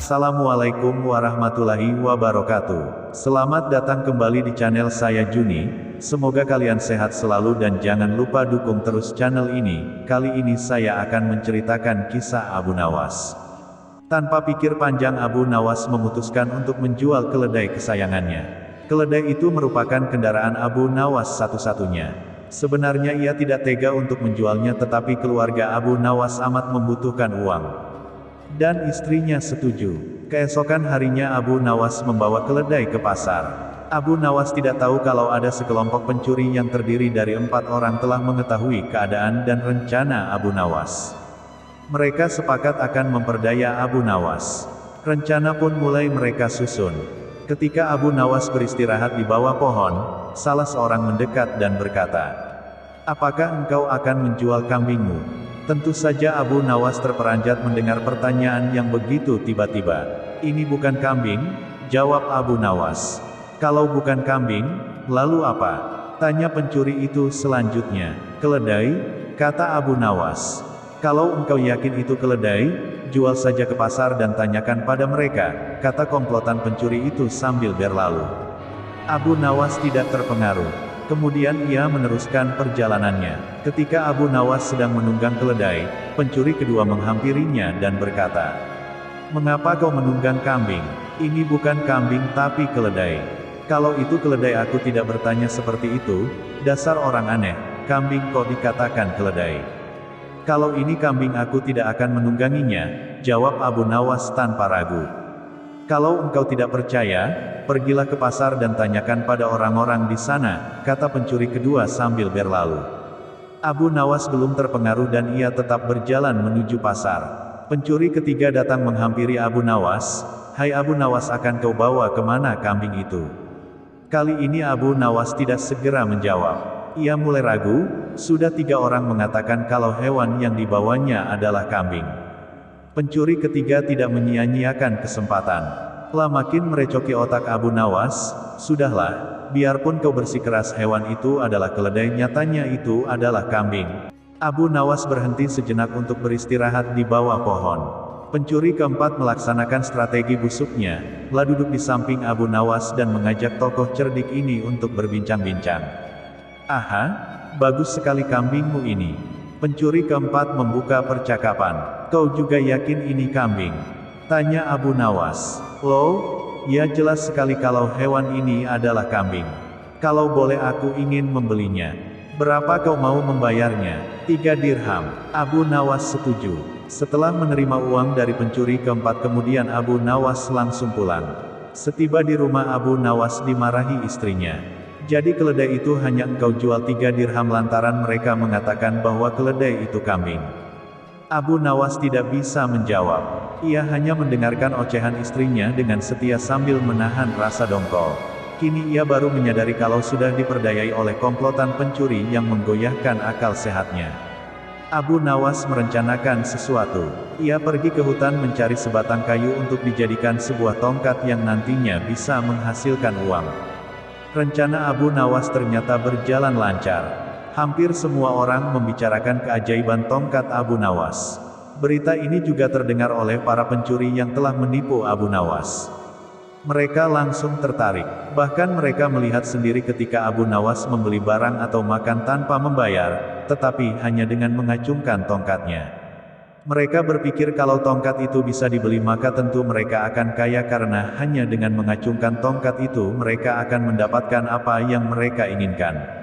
Assalamualaikum warahmatullahi wabarakatuh. Selamat datang kembali di channel saya Juni. Semoga kalian sehat selalu dan jangan lupa dukung terus channel ini. Kali ini saya akan menceritakan kisah Abu Nawas. Tanpa pikir panjang Abu Nawas memutuskan untuk menjual keledai kesayangannya. Keledai itu merupakan kendaraan Abu Nawas satu-satunya. Sebenarnya ia tidak tega untuk menjualnya, tetapi keluarga Abu Nawas amat membutuhkan uang. Dan istrinya setuju. Keesokan harinya Abu Nawas membawa keledai ke pasar. Abu Nawas tidak tahu kalau ada sekelompok pencuri yang terdiri dari 4 orang telah mengetahui keadaan dan rencana Abu Nawas. Mereka sepakat akan memperdaya Abu Nawas. Rencana pun mulai mereka susun. Ketika Abu Nawas beristirahat di bawah pohon, salah seorang mendekat dan berkata, "Apakah engkau akan menjual kambingmu?" Tentu saja Abu Nawas terperanjat mendengar pertanyaan yang begitu tiba-tiba. "Ini bukan kambing," jawab Abu Nawas. "Kalau bukan kambing, lalu apa?" tanya pencuri itu selanjutnya. "Keledai," kata Abu Nawas. "Kalau engkau yakin itu keledai, jual saja ke pasar dan tanyakan pada mereka," kata komplotan pencuri itu sambil berlalu. Abu Nawas tidak terpengaruh. Kemudian ia meneruskan perjalanannya. Ketika Abu Nawas sedang menunggang keledai, pencuri kedua menghampirinya dan berkata, "Mengapa kau menunggang kambing? Ini bukan kambing tapi keledai." "Kalau itu keledai aku tidak bertanya seperti itu, dasar orang aneh, kambing kok dikatakan keledai." "Kalau ini kambing aku tidak akan menungganginya," jawab Abu Nawas tanpa ragu. "Kalau engkau tidak percaya, pergilah ke pasar dan tanyakan pada orang-orang di sana," kata pencuri kedua sambil berlalu. Abu Nawas belum terpengaruh dan ia tetap berjalan menuju pasar. Pencuri ketiga datang menghampiri Abu Nawas. "Hai Abu Nawas, akan kau bawa kemana kambing itu?" Kali ini Abu Nawas tidak segera menjawab. Ia mulai ragu. Sudah 3 orang mengatakan kalau hewan yang dibawanya adalah kambing. Pencuri ketiga tidak menyia-nyiakan kesempatan. Lah makin merecoki otak Abu Nawas. "Sudahlah, biarpun kau bersikeras hewan itu adalah keledai, nyatanya itu adalah kambing." Abu Nawas berhenti sejenak untuk beristirahat di bawah pohon. Pencuri keempat melaksanakan strategi busuknya, lah duduk di samping Abu Nawas dan mengajak tokoh cerdik ini untuk berbincang-bincang. "Aha, bagus sekali kambingmu ini." Pencuri keempat membuka percakapan. "Kau juga yakin ini kambing?" tanya Abu Nawas. "Loh, ya jelas sekali kalau hewan ini adalah kambing. Kalau boleh aku ingin membelinya. Berapa kau mau membayarnya?" 3 dirham. Abu Nawas setuju. Setelah menerima uang dari pencuri keempat, kemudian Abu Nawas langsung pulang. Setiba di rumah, Abu Nawas dimarahi istrinya. "Jadi keledai itu hanya engkau jual 3 dirham lantaran mereka mengatakan bahwa keledai itu kambing?" Abu Nawas tidak bisa menjawab. Ia hanya mendengarkan ocehan istrinya dengan setia sambil menahan rasa dongkol. Kini ia baru menyadari kalau sudah diperdayai oleh komplotan pencuri yang menggoyahkan akal sehatnya. Abu Nawas merencanakan sesuatu. Ia pergi ke hutan mencari sebatang kayu untuk dijadikan sebuah tongkat yang nantinya bisa menghasilkan uang. Rencana Abu Nawas ternyata berjalan lancar. Hampir semua orang membicarakan keajaiban tongkat Abu Nawas. Berita ini juga terdengar oleh para pencuri yang telah menipu Abu Nawas. Mereka langsung tertarik. Bahkan mereka melihat sendiri ketika Abu Nawas membeli barang atau makan tanpa membayar, tetapi hanya dengan mengacungkan tongkatnya. Mereka berpikir kalau tongkat itu bisa dibeli maka tentu mereka akan kaya, karena hanya dengan mengacungkan tongkat itu mereka akan mendapatkan apa yang mereka inginkan.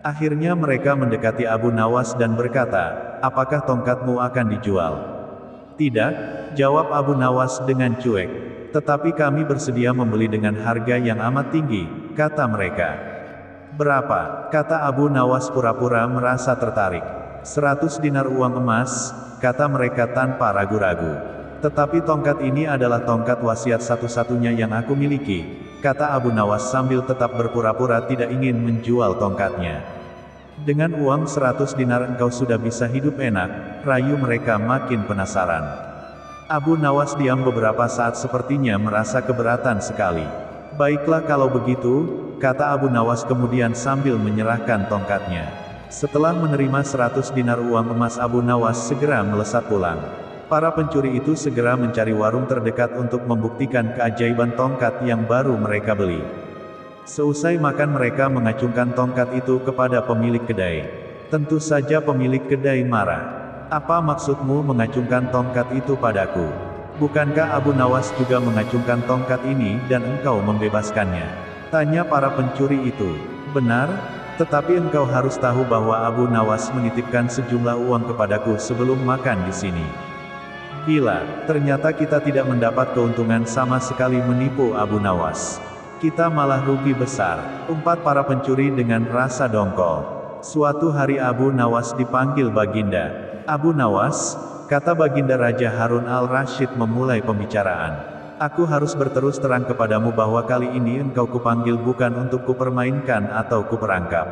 Akhirnya mereka mendekati Abu Nawas dan berkata, "Apakah tongkatmu akan dijual?" "Tidak," jawab Abu Nawas dengan cuek. "Tetapi kami bersedia membeli dengan harga yang amat tinggi," kata mereka. "Berapa?" kata Abu Nawas pura-pura merasa tertarik. 100 dinar uang emas, kata mereka tanpa ragu-ragu. "Tetapi tongkat ini adalah tongkat wasiat satu-satunya yang aku miliki," kata Abu Nawas sambil tetap berpura-pura tidak ingin menjual tongkatnya. "Dengan uang 100 dinar engkau sudah bisa hidup enak," rayu mereka makin penasaran. Abu Nawas diam beberapa saat, sepertinya merasa keberatan sekali. "Baiklah kalau begitu," kata Abu Nawas kemudian sambil menyerahkan tongkatnya. Setelah menerima 100 dinar uang emas, Abu Nawas segera melesat pulang. Para pencuri itu segera mencari warung terdekat untuk membuktikan keajaiban tongkat yang baru mereka beli. Seusai makan mereka mengacungkan tongkat itu kepada pemilik kedai. Tentu saja pemilik kedai marah. Apa maksudmu mengacungkan tongkat itu padaku? Bukankah Abu Nawas juga mengacungkan tongkat ini dan engkau membebaskannya? Tanya para pencuri itu. Benar, tetapi engkau harus tahu bahwa Abu Nawas menitipkan sejumlah uang kepadaku sebelum makan di sini. Gila, ternyata kita tidak mendapat keuntungan sama sekali menipu Abu Nawas. Kita malah rugi besar, umpat para pencuri dengan rasa dongkol. Suatu hari Abu Nawas dipanggil Baginda. Abu Nawas, kata Baginda Raja Harun al-Rasyid memulai pembicaraan. Aku harus berterus terang kepadamu bahwa kali ini engkau kupanggil bukan untuk kupermainkan atau kuperangkap.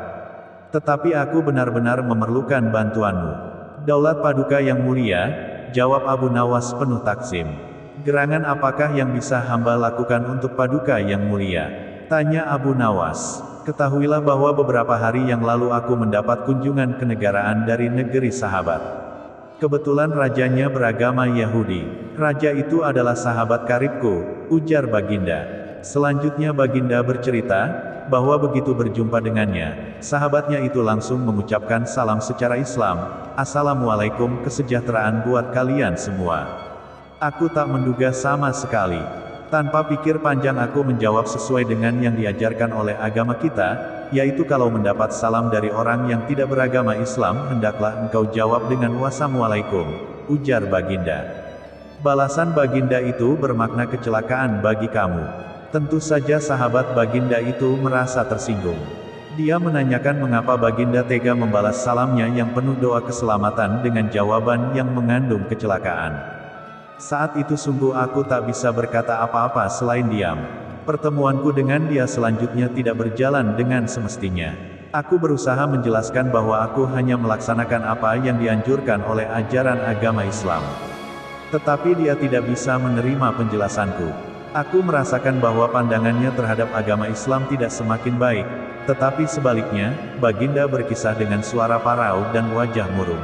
Tetapi aku benar-benar memerlukan bantuanmu. Daulat Paduka yang mulia, jawab Abu Nawas penuh takzim. Gerangan apakah yang bisa hamba lakukan untuk Paduka yang mulia? Tanya Abu Nawas. Ketahuilah bahwa beberapa hari yang lalu aku mendapat kunjungan kenegaraan dari negeri sahabat. Kebetulan rajanya beragama Yahudi. Raja itu adalah sahabat karibku, ujar Baginda. Selanjutnya Baginda bercerita, bahwa begitu berjumpa dengannya, sahabatnya itu langsung mengucapkan salam secara Islam, Assalamualaikum, kesejahteraan buat kalian semua. Aku tak menduga sama sekali. Tanpa pikir panjang aku menjawab sesuai dengan yang diajarkan oleh agama kita, yaitu kalau mendapat salam dari orang yang tidak beragama Islam, hendaklah engkau jawab dengan Wassalamualaikum, ujar Baginda. Balasan Baginda itu bermakna kecelakaan bagi kamu. Tentu saja sahabat Baginda itu merasa tersinggung. Dia menanyakan mengapa Baginda tega membalas salamnya yang penuh doa keselamatan dengan jawaban yang mengandung kecelakaan. Saat itu sungguh aku tak bisa berkata apa-apa selain diam. Pertemuanku dengan dia selanjutnya tidak berjalan dengan semestinya. Aku berusaha menjelaskan bahwa aku hanya melaksanakan apa yang dianjurkan oleh ajaran agama Islam. Tetapi dia tidak bisa menerima penjelasanku. Aku merasakan bahwa pandangannya terhadap agama Islam tidak semakin baik, tetapi sebaliknya, Baginda berkisah dengan suara parau dan wajah murung.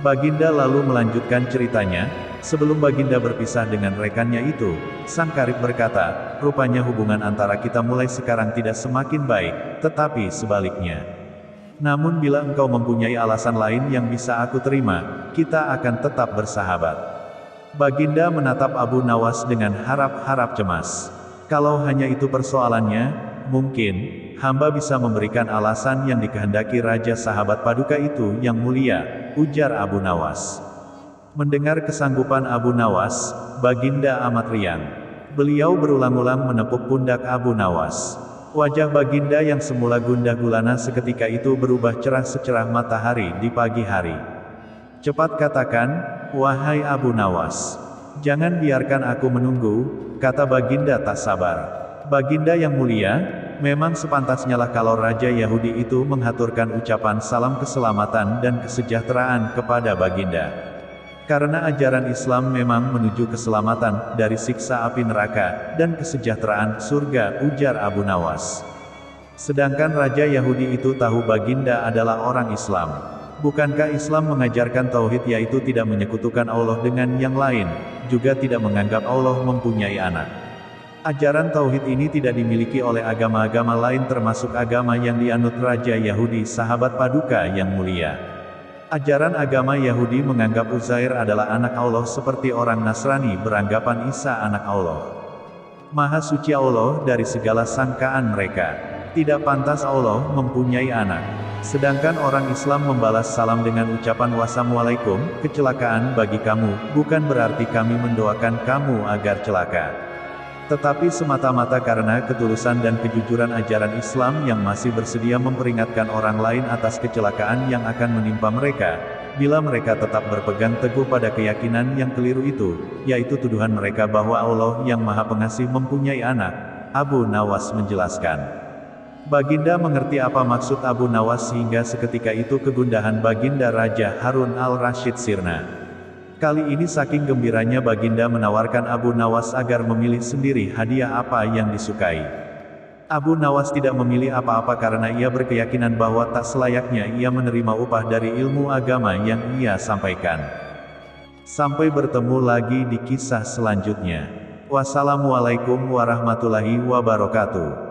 Baginda lalu melanjutkan ceritanya. Sebelum Baginda berpisah dengan rekannya itu, sang karib berkata, rupanya hubungan antara kita mulai sekarang tidak semakin baik, tetapi sebaliknya. Namun bila engkau mempunyai alasan lain yang bisa aku terima, kita akan tetap bersahabat. Baginda menatap Abu Nawas dengan harap-harap cemas. Kalau hanya itu persoalannya, mungkin, hamba bisa memberikan alasan yang dikehendaki Raja Sahabat Paduka itu yang mulia, ujar Abu Nawas. Mendengar kesanggupan Abu Nawas, Baginda amat riang. Beliau berulang-ulang menepuk pundak Abu Nawas. Wajah Baginda yang semula gundah gulana seketika itu berubah cerah secerah matahari di pagi hari. Cepat katakan, wahai Abu Nawas. Jangan biarkan aku menunggu, kata Baginda tak sabar. Baginda yang mulia, memang sepantasnya lah kalau Raja Yahudi itu menghaturkan ucapan salam keselamatan dan kesejahteraan kepada Baginda. Karena ajaran Islam memang menuju keselamatan dari siksa api neraka dan kesejahteraan surga, ujar Abu Nawas. Sedangkan Raja Yahudi itu tahu Baginda adalah orang Islam. Bukankah Islam mengajarkan tauhid, yaitu tidak menyekutukan Allah dengan yang lain, juga tidak menganggap Allah mempunyai anak. Ajaran tauhid ini tidak dimiliki oleh agama-agama lain termasuk agama yang dianut Raja Yahudi Sahabat Paduka yang mulia. Ajaran agama Yahudi menganggap Uzair adalah anak Allah seperti orang Nasrani beranggapan Isa anak Allah. Maha suci Allah dari segala sangkaan mereka. Tidak pantas Allah mempunyai anak. Sedangkan orang Islam membalas salam dengan ucapan Wassalamualaikum, kecelakaan bagi kamu, bukan berarti kami mendoakan kamu agar celaka. Tetapi semata-mata karena ketulusan dan kejujuran ajaran Islam yang masih bersedia memperingatkan orang lain atas kecelakaan yang akan menimpa mereka, bila mereka tetap berpegang teguh pada keyakinan yang keliru itu, yaitu tuduhan mereka bahwa Allah yang Maha Pengasih mempunyai anak. Abu Nawas menjelaskan. Baginda mengerti apa maksud Abu Nawas sehingga seketika itu kegundahan Baginda Raja Harun al-Rasyid sirna. Kali ini saking gembiranya Baginda menawarkan Abu Nawas agar memilih sendiri hadiah apa yang disukai. Abu Nawas tidak memilih apa-apa karena ia berkeyakinan bahwa tak selayaknya ia menerima upah dari ilmu agama yang ia sampaikan. Sampai bertemu lagi di kisah selanjutnya. Wassalamualaikum warahmatullahi wabarakatuh.